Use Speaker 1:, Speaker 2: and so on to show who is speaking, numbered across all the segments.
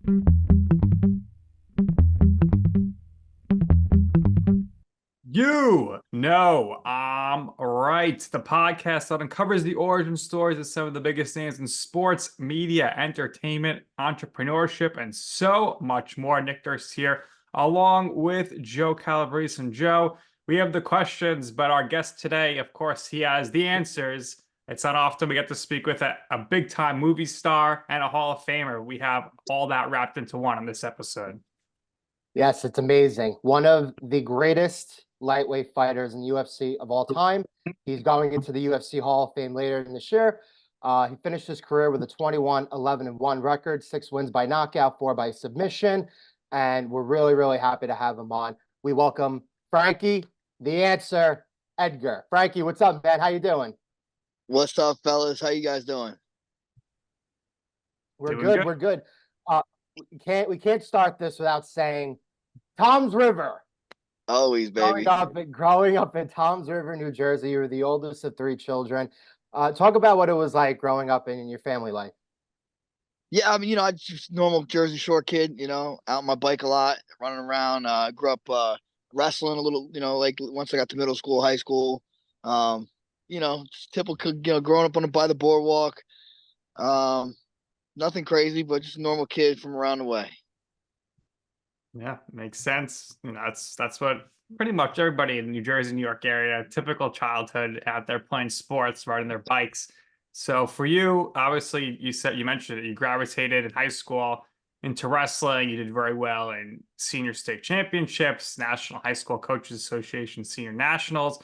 Speaker 1: I'm right. The podcast that uncovers the origin stories of some of the biggest names in sports, media, entertainment, entrepreneurship, and so much more. Nick Durst here, along with Joe Calabrese. And Joe, we have the questions, but our guest today, of course, he has the answers. It's not often we get to speak with a big time movie star and a Hall of Famer. We have all that wrapped into one in this episode.
Speaker 2: Yes, it's amazing. One of the greatest lightweight fighters in UFC of all time. He's going into the UFC Hall of Fame later in this year. He finished his career with a 21-11-1 record, 6 wins by knockout, 4 by submission, and we're really, really happy to have him on. We welcome Frankie, the answer, Edgar. Frankie, what's up, man? How you doing?
Speaker 3: What's up, fellas? How you guys doing?
Speaker 2: We're good. We're good. We can't start this without saying Tom's River.
Speaker 3: Always, baby.
Speaker 2: Growing up in Tom's River, New Jersey, you were the oldest of 3 children. Talk about what it was like growing up in your family life.
Speaker 3: Yeah, I mean, I just normal Jersey Shore kid, out on my bike a lot, running around. Grew up wrestling a little, like once I got to middle school, high school. Just typical, growing up by the boardwalk. Nothing crazy, but just a normal kid from around the way.
Speaker 1: Yeah, makes sense. That's what pretty much everybody in the New Jersey, New York area, typical childhood out there playing sports, riding their bikes. So for you, obviously, you mentioned it, you gravitated in high school into wrestling. You did very well in senior state championships, National High School Coaches Association senior nationals.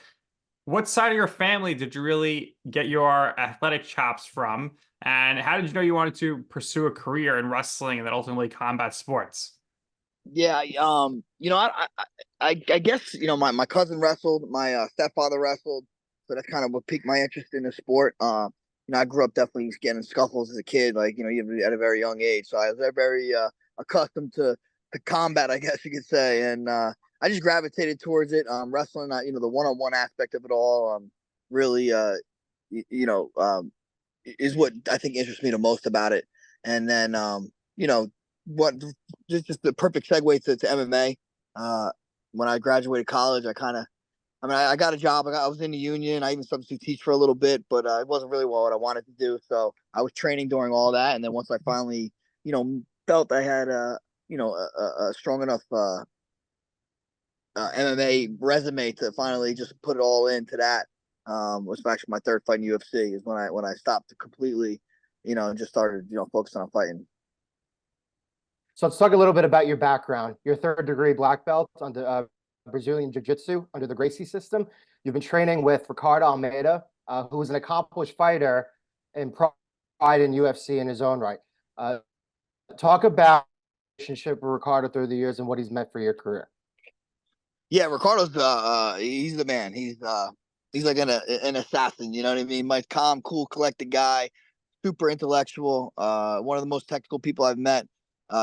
Speaker 1: What side of your family did you really get your athletic chops from? And how did you know you wanted to pursue a career in wrestling and then ultimately combat sports?
Speaker 3: Yeah, I guess my cousin wrestled, my stepfather wrestled, so that's kind of what piqued my interest in the sport. I grew up definitely getting in scuffles as a kid, like even at a very young age, so I was very accustomed to combat, I guess you could say, and I just gravitated towards it. Wrestling, the one-on-one aspect of it all, really, is what I think interests me the most about it. And then, what just the perfect segue to MMA. When I graduated college, I got a job. I was in the union. I even substitute teach for a little bit, but it wasn't really what I wanted to do. So I was training during all that, and then once I finally, felt I had a strong enough MMA resume to finally just put it all into that. Was actually my third fight in UFC is when I stopped completely, and just started focusing on fighting.
Speaker 2: So let's talk a little bit about your background. Your 3rd-degree black belt under Brazilian Jiu-Jitsu under the Gracie system. You've been training with Ricardo Almeida, who is an accomplished fighter and pride in UFC in his own right. Talk about the relationship with Ricardo through the years and what he's meant for your career.
Speaker 3: Yeah, Ricardo's he's the man. He's like an assassin. You know what I mean? My calm, cool, collected guy, super intellectual. One of the most technical people I've met.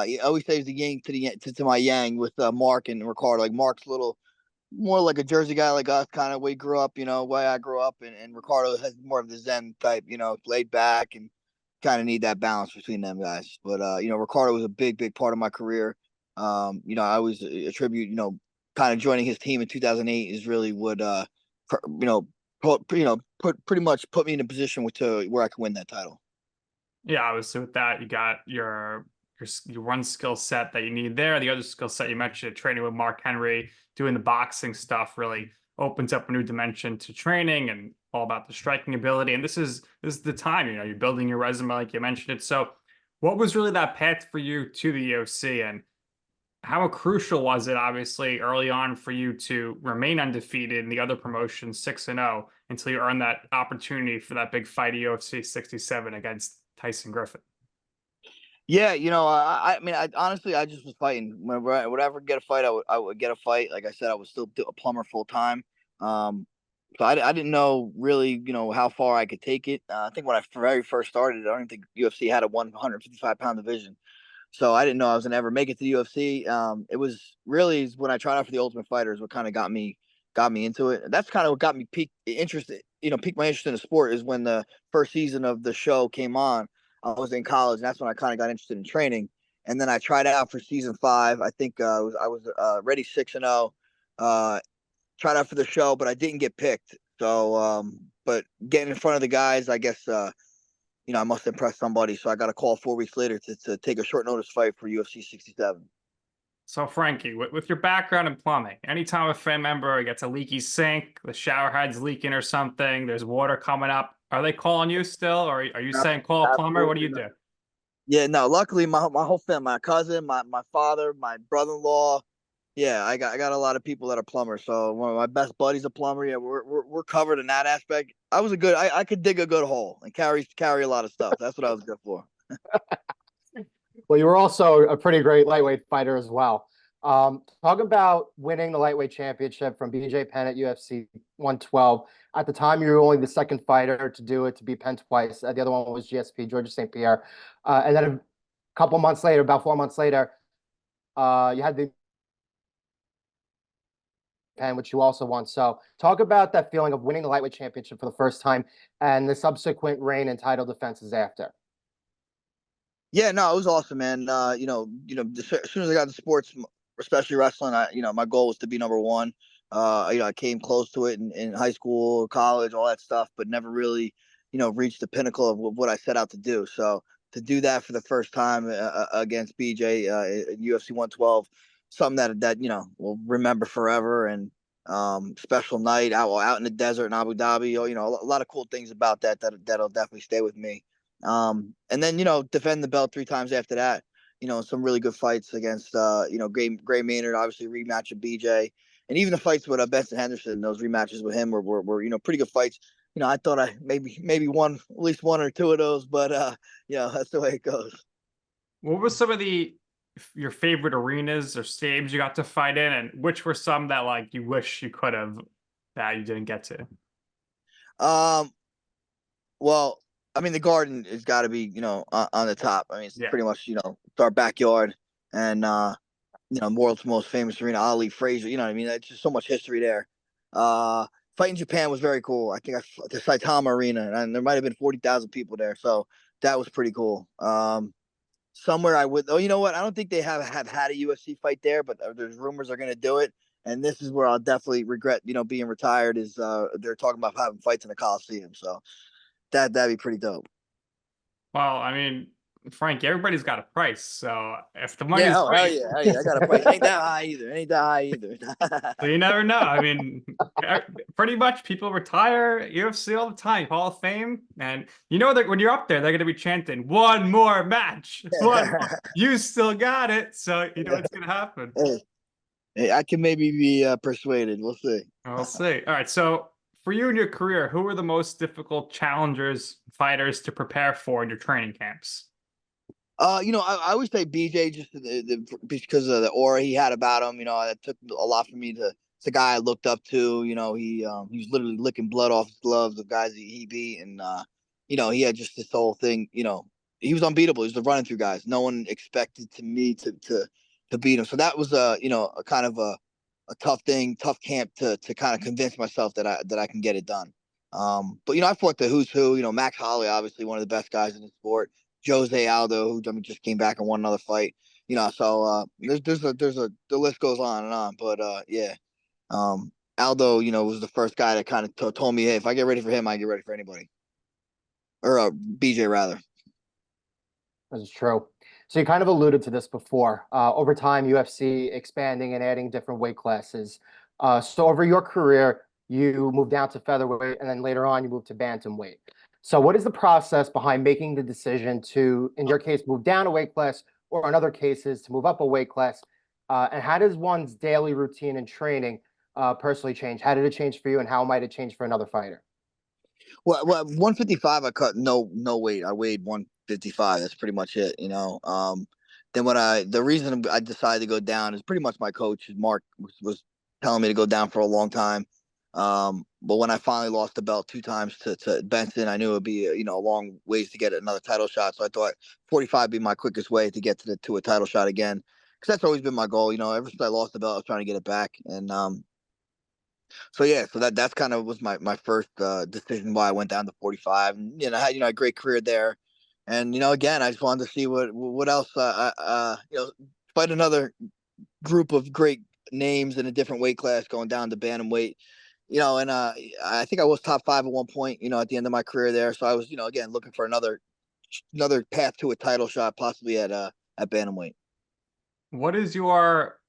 Speaker 3: He always says the yin to my yang with Mark and Ricardo. Like Mark's a little more like a Jersey guy like us, kind of way grew up, way I grew up, and Ricardo has more of the Zen type, laid back and kind of need that balance between them guys. But Ricardo was a big part of my career. I always attribute, kind of joining his team in 2008 is really what pretty much put me in a position where I could win that title.
Speaker 1: Yeah, obviously with that, you got your one skill set that you need there. The other skill set you mentioned, training with Mark Henry, doing the boxing stuff really opens up a new dimension to training and all about the striking ability. And this is the time, you're building your resume like you mentioned it. So what was really that path for you to the UFC, and how crucial was it, obviously, early on for you to remain undefeated in the other promotions, 6-0, until you earned that opportunity for that big fight at UFC 67 against Tyson Griffin?
Speaker 3: Yeah, I mean, honestly, I just was fighting. Whenever I would ever get a fight, I would get a fight. Like I said, I was still a plumber full time. So I didn't know really, how far I could take it. I think when I very first started, I don't even think UFC had a 155-pound division. So I didn't know I was gonna ever make it to the UFC. It was really when I tried out for the Ultimate Fighter is what kind of got me into it. And that's kind of what got me piqued my interest in the sport is when the first season of the show came on. I was in college, and that's when I kind of got interested in training. and then I tried out for season 5. I think I was ready 6-0. Tried out for the show, but I didn't get picked. So, but getting in front of the guys, I guess, I must impress somebody. So I got a call 4 weeks later to take a short notice fight for UFC 67.
Speaker 1: So Frankie, with your background in plumbing, anytime a fan member gets a leaky sink, the shower head's leaking or something, there's water coming up, are they calling you still, or are you saying call a plumber? What do you do?
Speaker 3: Yeah, no. Luckily, my whole family, my cousin, my father, my brother-in-law. Yeah, I got a lot of people that are plumbers. So one of my best buddies a plumber. Yeah, we're covered in that aspect. I could dig a good hole and carry a lot of stuff. That's what I was good for.
Speaker 2: Well, you were also a pretty great lightweight fighter as well. Talk about winning the lightweight championship from BJ Penn at UFC 112. At the time, you were only the second fighter to do it, to be Penn twice. The other one was GSP, Georges St. Pierre. And then a couple months later, about 4 months later, you had the Penn, which you also won. So talk about that feeling of winning the lightweight championship for the first time and the subsequent reign and title defenses after.
Speaker 3: Yeah, no, it was awesome, man. As soon as I got into sports, especially wrestling, my goal was to be number one. I came close to it in high school, college, all that stuff, but never really, reached the pinnacle of what I set out to do. So to do that for the first time against BJ in UFC 112, something that we'll remember forever, and special night out in the desert in Abu Dhabi. A lot of cool things about that'll definitely stay with me. And then, defend the belt 3 times after that, some really good fights against, Gray Maynard, obviously rematch of BJ, and even the fights with Benson Henderson, those rematches with him were pretty good fights. I thought I maybe won at least 1 or 2 of those, but, that's the way it goes.
Speaker 1: What were some of your favorite arenas or stages you got to fight in, and which were some that like you wish you could have that you didn't get to?
Speaker 3: Um, well, I mean, the Garden has got to be, on the top. I mean, it's
Speaker 1: Yeah.
Speaker 3: pretty much, it's our backyard, and world's most famous arena, Ali, Frazier. You know what I mean? It's just so much history there. Fighting Japan was very cool. I think the Saitama Arena, and there might have been 40,000 people there, so that was pretty cool. Somewhere I would. Oh, you know what? I don't think they have had a UFC fight there, but there's rumors they're going to do it, and this is where I'll definitely regret, being retired. Is they're talking about having fights in the Coliseum, so that'd be pretty dope.
Speaker 1: Well, I mean, Frank, everybody's got a price. So if the
Speaker 3: Yeah,
Speaker 1: money's
Speaker 3: hell
Speaker 1: right,
Speaker 3: yeah, hell yeah. I got a price. Ain't that high either. Ain't that high either.
Speaker 1: so you never know. I mean, pretty much people retire UFC all the time, Hall of Fame, and you know that when you're up there, they're going to be chanting "one more match, one more." You still got it, so you know what's going to happen.
Speaker 3: Hey, I can maybe be persuaded. We'll see.
Speaker 1: I'll see. All right, so for you in your career, who were the most difficult challengers, fighters to prepare for in your training camps?
Speaker 3: I always say BJ just because of the aura he had about him. That took a lot for me to. It's a guy I looked up to. He was literally licking blood off his gloves, the guys he beat, and he had just this whole thing. He was unbeatable. He was the running through guys. No one expected me to beat him. So that was a kind of a tough thing, tough camp to kind of convince myself that I can get it done. But I fought the who's who. Max Holloway, obviously one of the best guys in the sport. Jose Aldo, who just came back and won another fight. So the list goes on and on. But yeah, Aldo, was the first guy that kind of told me, hey, if I get ready for him, I get ready for anybody, or BJ rather.
Speaker 2: That is true. So you kind of alluded to this before. Over time, UFC expanding and adding different weight classes. So over your career, you moved down to featherweight, and then later on, you moved to bantamweight. So what is the process behind making the decision to, in your case, move down a weight class, or in other cases, to move up a weight class? And how does one's daily routine and training personally change? How did it change for you, and how might it change for another fighter?
Speaker 3: Well, 155, I cut no weight. I weighed 155. That's pretty much it. Then the reason I decided to go down is pretty much my coach Mark was telling me to go down for a long time. But when I finally lost the belt 2 times to Benson, I knew it'd be a long ways to get another title shot. So I thought 45 would be my quickest way to get to a title shot again, because that's always been my goal. Ever since I lost the belt, I was trying to get it back, and so yeah, so that's kind of was my first decision why I went down to 45. And I had a great career there. And again, I just wanted to see what else. Fight another group of great names in a different weight class, going down to bantamweight. And I think I was top 5 at one point. At the end of my career there, so I was, again, looking for another path to a title shot, possibly at bantamweight.
Speaker 1: What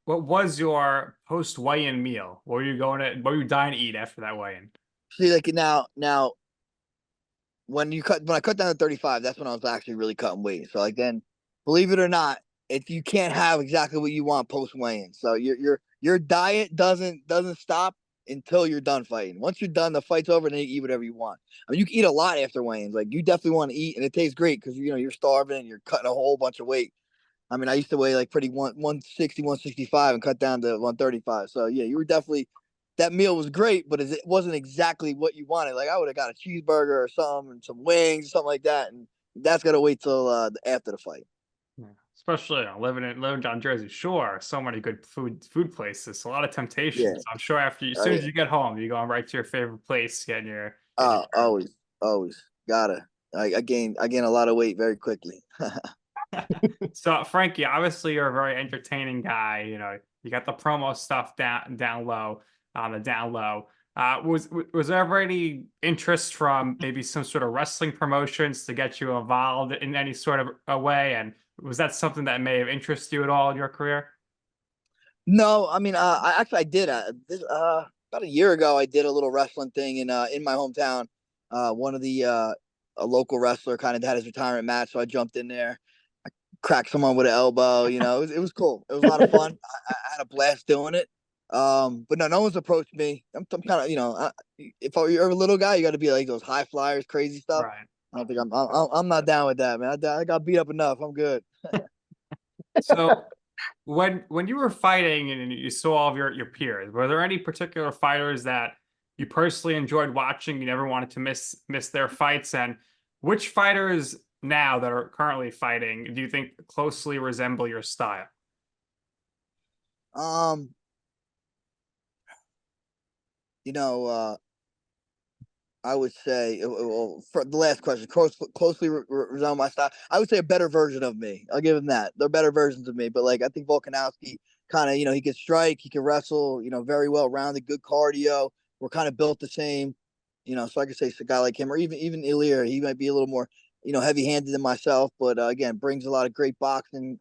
Speaker 1: was your post weigh-in meal? What were you dying to eat after that weigh-in?
Speaker 3: See, like now when I cut down to 35, that's when I was actually really cutting weight. So like then, believe it or not, if you can't have exactly what you want post weigh-in, so your diet doesn't stop until you're done fighting. Once you're done, the fight's over, and then you eat whatever you want. I mean, you can eat a lot after weigh-ins. Like you definitely want to eat, and it tastes great because you're starving and you're cutting a whole bunch of weight. I mean, I used to weigh like pretty 160, 165 and cut down to 135. So yeah, you were definitely, that meal was great, but it wasn't exactly what you wanted. Like I would have got a cheeseburger or something and some wings, something like that. And that's got to wait till after the fight.
Speaker 1: Yeah. Especially living down Jersey Shore, so many good food places, a lot of
Speaker 3: Yeah.
Speaker 1: temptations. I'm sure as
Speaker 3: Oh
Speaker 1: soon as
Speaker 3: yeah.
Speaker 1: you get home, you're going right to your favorite place, getting
Speaker 3: Oh, always, always gotta. I gain a lot of weight very quickly.
Speaker 1: So Frankie, obviously you're a very entertaining guy. You got the promo stuff down low on the down low. Was there ever any interest from maybe some sort of wrestling promotions to get you involved in any sort of a way? And was that something that may have interested you at all in your career?
Speaker 3: No, I mean, I did about a year ago. I did a little wrestling thing in my hometown. One of the a local wrestler kind of had his retirement match, so I jumped in there, cracked someone with an elbow. It was cool. It was a lot of fun. I had a blast doing it. But no one's approached me. I'm kind of, if you're a little guy, you got to be like those high flyers, crazy stuff.
Speaker 1: Right.
Speaker 3: I don't think I'm not down with that, man. I got beat up enough. I'm good.
Speaker 1: So when you were fighting and you saw all of your peers, were there any particular fighters that you personally enjoyed watching, you never wanted to miss their fights? And which fighters now that are currently fighting do you think closely resemble your style?
Speaker 3: Um, you know, I would say, well, for the last question, closely resemble my style. I would say a better version of me. I'll give him that. They're better versions of me. But like, I think Volkanovski kind of, he can strike, he can wrestle, very well rounded, good cardio. We're kind of built the same, so I could say a guy like him, or even Ilya, he might be a little more, heavy handed than myself, but again, brings a lot of great boxing,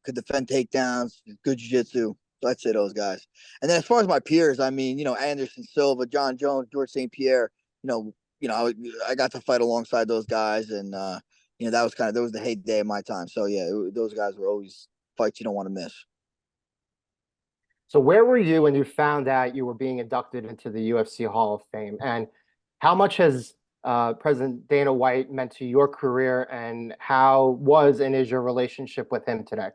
Speaker 3: could defend takedowns, good jiu-jitsu. So I'd say those guys. And then as far as my peers, I mean, Anderson Silva, John Jones, George St. Pierre, you know, I got to fight alongside those guys, and that was the heyday of my time. So yeah, those guys were always fights you don't want to miss.
Speaker 2: So where were you when you found out you were being inducted into the UFC Hall of Fame? And how much has President Dana White meant to your career, and how was and is your relationship with him today?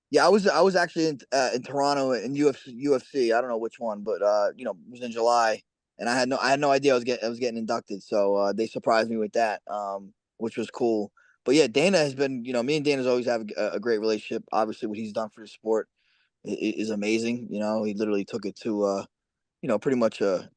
Speaker 3: Yeah, I was actually in Toronto in UFC. I don't know which one, but it was in July, and I had no idea I was getting inducted. So they surprised me with that, which was cool. But yeah, Dana has been, me and Dana's always have a great relationship. Obviously, what he's done for the sport is amazing. He literally took it to pretty much a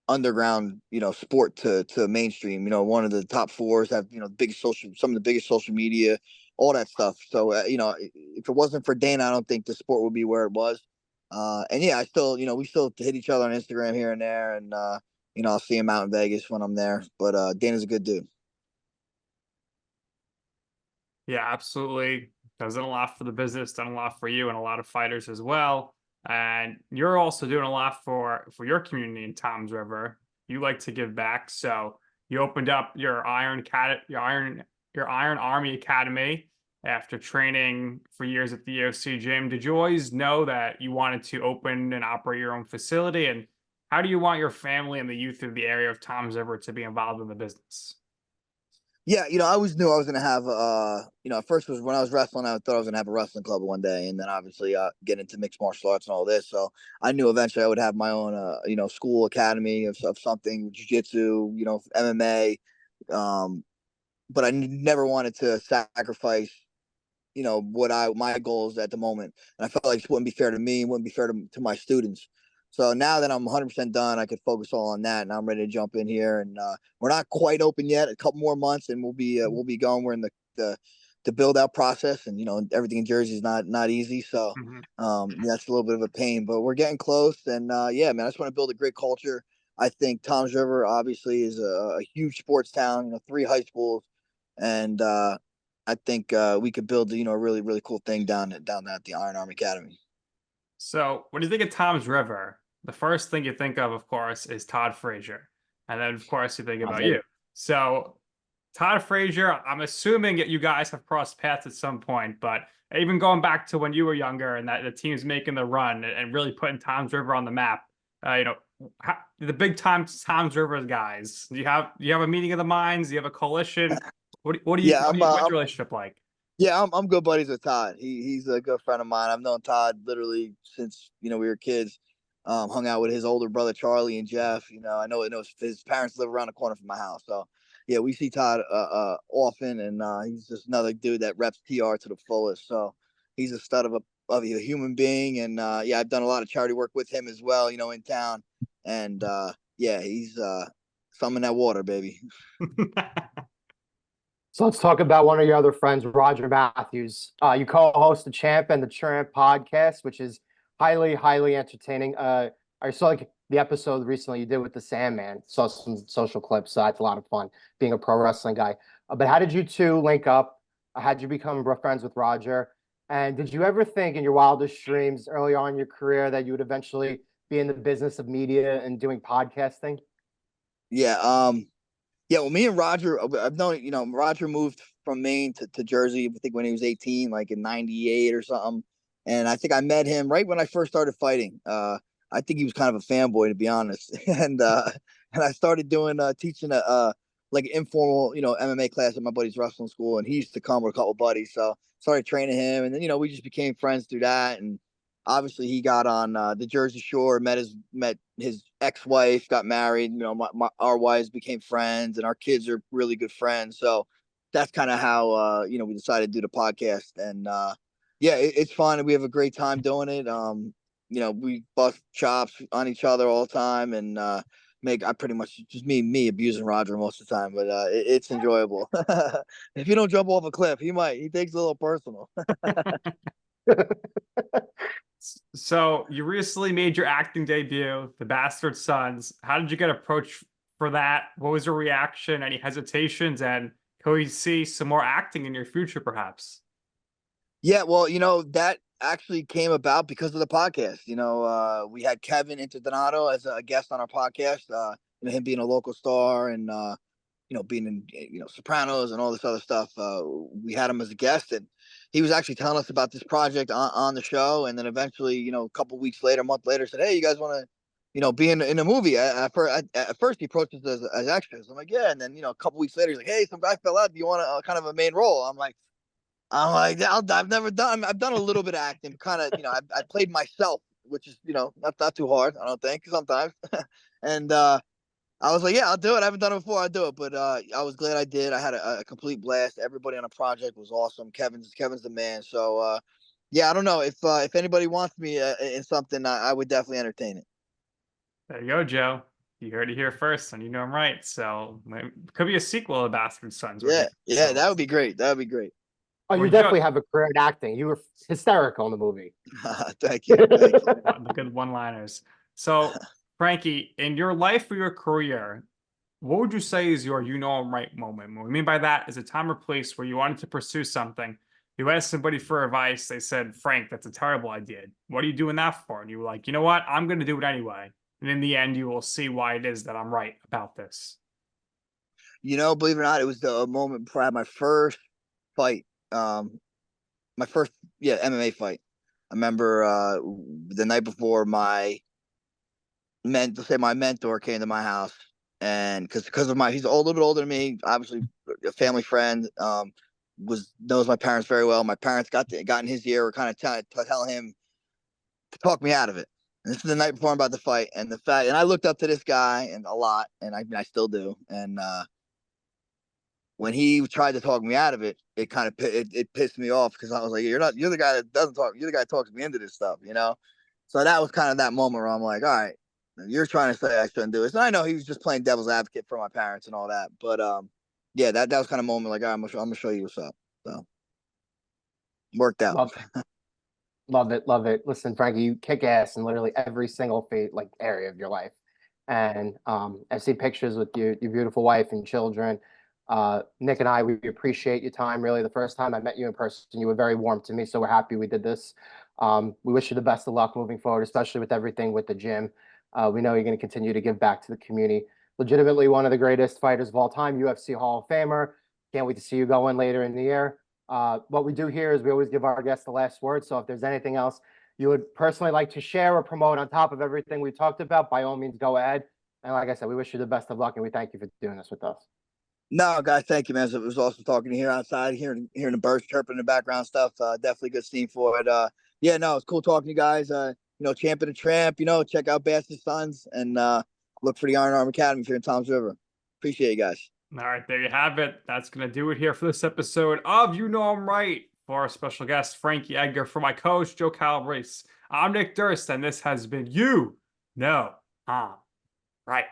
Speaker 3: underground, sport to mainstream. One of the top fours, have some of the biggest social media, all that stuff. So if it wasn't for Dana, I don't think the sport would be where it was. And yeah, I still, we still hit each other on Instagram here and there, and I'll see him out in Vegas when I'm there. But Dana's a good dude.
Speaker 1: Yeah, absolutely. Does a lot for the business, done a lot for you and a lot of fighters as well. And you're also doing a lot for your community in Tom's River. You like to give back, so you opened up your Iron Army Academy after training for years at the UFC gym. Did you always know that you wanted to open and operate your own facility? And how do you want your family and the youth of the area of Tom's River to be involved in the business?
Speaker 3: Yeah, I always knew I was gonna have at first was when I was wrestling, I thought I was gonna have a wrestling club one day, and then obviously get into mixed martial arts and all this. So I knew eventually I would have my own school academy of something, jiu-jitsu, MMA. But I never wanted to sacrifice, what my goals at the moment. And I felt like it wouldn't be fair to me, it wouldn't be fair to my students. So now that I'm 100% done, I could focus all on that, and I'm ready to jump in here. And we're not quite open yet. A couple more months, and we'll be going. We're in the build out process, and everything in Jersey is not easy. So
Speaker 1: Mhm.
Speaker 3: that's a little bit of a pain, but we're getting close. And yeah, man, I just want to build a great culture. I think Tom's River obviously is a huge sports town. 3 high schools, and I think we could build a really really cool thing down at the Iron Arm Academy.
Speaker 1: So when you think of Tom's River, the first thing you think of course, is Todd Frazier. And then, of course, you think
Speaker 3: Tom's
Speaker 1: about
Speaker 3: River.
Speaker 1: you. So Todd Frazier, I'm assuming that you guys have crossed paths at some point, but even going back to when you were younger and that the team's making the run and really putting Tom's River on the map, the big time Tom's River guys, do you have a meeting of the minds? Do you have a coalition?
Speaker 3: Yeah,
Speaker 1: What's your relationship like?
Speaker 3: yeah, I'm good buddies with Todd. He's a good friend of mine. I've known Todd literally since we were kids. Hung out with his older brother Charlie and Jeff. I know his parents live around the corner from my house. So yeah, we see Todd often, and he's just another dude that reps TR to the fullest. So he's a stud of a human being, and yeah, I've done a lot of charity work with him as well. In town, and yeah, he's some in that water, baby.
Speaker 2: So let's talk about one of your other friends, Roger Matthews. You co-host the Champ and the Tramp podcast, which is highly, highly entertaining. I saw like the episode recently you did with the Sandman. Saw some social clips. So it's a lot of fun being a pro wrestling guy. But how did you two link up? How did you become friends with Roger? And did you ever think in your wildest dreams early on in your career that you would eventually be in the business of media and doing podcasting?
Speaker 3: Yeah. Yeah, well, me and Roger, I've known, Roger moved from Maine to Jersey, I think when he was 18, like in 98 or something. And I think I met him right when I first started fighting. I think he was kind of a fanboy, to be honest. And I started teaching like an informal, MMA class at my buddy's wrestling school. And he used to come with a couple buddies. So started training him. And then, we just became friends through that. And obviously he got on the Jersey Shore, met his ex-wife, got married. Our wives became friends, and our kids are really good friends. So that's kind of how we decided to do the podcast. And yeah, it's fun. We have a great time doing it. We bust chops on each other all the time, and I pretty much just me abusing Roger most of the time, but it's enjoyable. If you don't jump off a cliff, he takes it a little personal.
Speaker 1: So you recently made your acting debut, The Bastard Sons. How did you get approached for that? What was your reaction? Any hesitations? And can we see some more acting in your future, perhaps?
Speaker 3: Yeah, well, that actually came about because of the podcast. We had Kevin Interdonato as a guest on our podcast. Him being a local star and being in Sopranos and all this other stuff. We had him as a guest, and he was actually telling us about this project on the show. And then eventually, a couple weeks later, a month later, said, "Hey, you guys want to?" Be in a movie. At first, he approached us as extras. I'm like, yeah. And then, a couple weeks later, he's like, hey, some guy fell out. Do you want kind of a main role? I've never done. I've done a little bit of acting, kind of. I played myself, which is not too hard. I don't think sometimes. And I was like, yeah, I'll do it. I haven't done it before. I'll do it. But I was glad I did. I had a complete blast. Everybody on the project was awesome. Kevin's the man. So yeah, I don't know if anybody wants me in something, I would definitely entertain it.
Speaker 1: There you go, Joe. You heard it here first, and you know I'm right. So it could be a sequel of Bastard Sons.
Speaker 3: Yeah, yeah,
Speaker 1: So,
Speaker 3: that would be great. That would be great.
Speaker 2: Oh, you
Speaker 1: well, Joe,
Speaker 2: definitely have a career in acting. You were hysterical in the movie.
Speaker 3: Thank you. Thank you.
Speaker 1: the good one-liners. So, Frankie, in your life or your career, what would you say is your I'm right moment? What we mean by that is a time or place where you wanted to pursue something. You asked somebody for advice. They said, Frank, that's a terrible idea. What are you doing that for? And you were like, you know what? I'm going to do it anyway. And in the end, you will see why it is that I'm right about this.
Speaker 3: Believe it or not, it was the moment before I had my first fight. My first MMA fight. I remember the night before my mentor came to my house, and because of he's a little bit older than me, obviously a family friend, knows my parents very well. My parents got in his ear, were kind of telling him to talk me out of it. And this is the night before I'm about to fight, and I looked up to this guy and a lot, and I still do. And when he tried to talk me out of it, it pissed me off because I was like, you're the guy that doesn't talk. You're the guy that talks me into this stuff, So that was kind of that moment where I'm like, all right, you're trying to say I shouldn't do this. And I know he was just playing devil's advocate for my parents and all that. But yeah, that was kind of moment like, all right, I'm gonna show you what's up. So worked out.
Speaker 2: Love it. Love it. Love it. Listen, Frankie, you kick ass in literally every single area of your life. And I see pictures with your beautiful wife and children. Nick and I, we appreciate your time. Really, the first time I met you in person, you were very warm to me. So we're happy we did this. We wish you the best of luck moving forward, especially with everything with the gym. We know you're going to continue to give back to the community. Legitimately one of the greatest fighters of all time, UFC Hall of Famer. Can't wait to see you go in later in the year. What we do here is we always give our guests the last word. So if there's anything else you would personally like to share or promote on top of everything we talked about, by all means, go ahead. And like I said, we wish you the best of luck and we thank you for doing this with us.
Speaker 3: No, guys, thank you, man. It was awesome talking to you here outside, hearing the birds chirping in the background stuff. Definitely good scene for it. Yeah, no, it's cool talking to you guys. Champ and a Tramp, check out Bastard Sons and look for the Iron Arm Academy here in Toms River. Appreciate you guys.
Speaker 1: All right, there you have it. That's going to do it here for this episode of You Know I'm Right. For our special guest, Frankie Edgar, for my coach, Joe Calabrese. I'm Nick Durst, and this has been You Know I'm Right.